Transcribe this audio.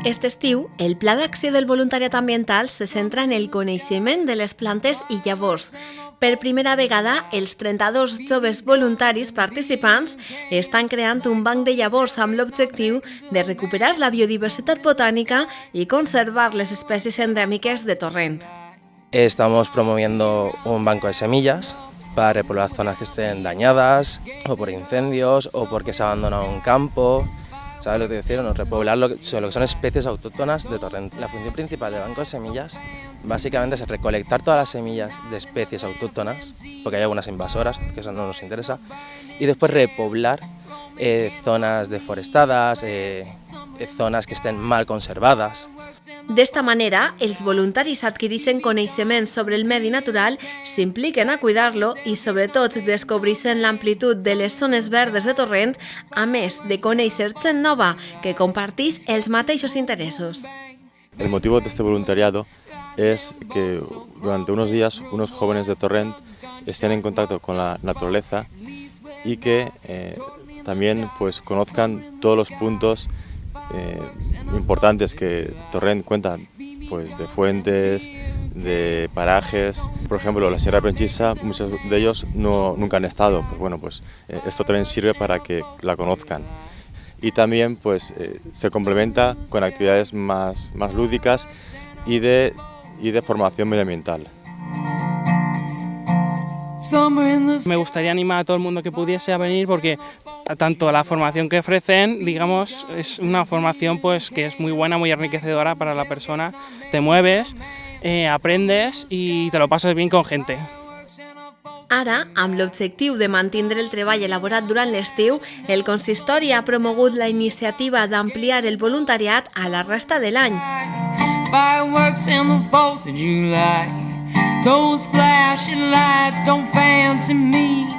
Aquest estiu, el Pla d'Acció del Voluntariat Ambiental se centra en el coneixement de les plantes i llavors. Per primera vegada, els 32 joves voluntaris participants estan creant un banc de llavors amb l'objectiu de recuperar la biodiversitat botànica y conservar les especies endèmiques de Torrent. Estamos promoviendo un banco de semillas para repoblar zonas que estén dañadas, o por incendios, o porque se ha abandonado un campo. ¿Sabes lo que decir? Repoblar lo que son especies autóctonas de Torrent. La función principal del banco de semillas básicamente es recolectar todas las semillas de especies autóctonas, porque hay algunas invasoras, que eso no nos interesa, y después repoblar zonas deforestadas, zonas que estén mal conservadas. D'esta manera, els voluntaris adquireixen coneixements sobre el medi natural, s'impliquen a cuidar-lo i, sobretot, descobreixen l'amplitud de les zones verdes de Torrent, a més de conèixer gent nova que comparteix els mateixos interessos. El motivo de este voluntariado es que durante unos días unos jóvenes de Torrent estén en contacto con la naturaleza y que también pues, conozcan todos los puntos importantes que Torrent cuenta, pues de fuentes, de parajes. Por ejemplo, la Sierra Prenchisa, muchos de ellos nunca han estado. Pues bueno, pues esto también sirve para que la conozcan. Y también pues se complementa con actividades más lúdicas y de formación medioambiental. Me gustaría animar a todo el mundo que pudiese a venir porque tanto la formación que ofrecen, digamos, es una formación pues que es muy buena, muy enriquecedora para la persona. Te mueves, aprendes y te lo pasas bien con gente. Ara, amb l'objectiu de mantindre el treball elaborat durant l'estiu, el consistori ha promogut la iniciativa d'ampliar el voluntariat a la resta de l'any. Fireworks on the 4th of July. Those flashing lights don't fancy me.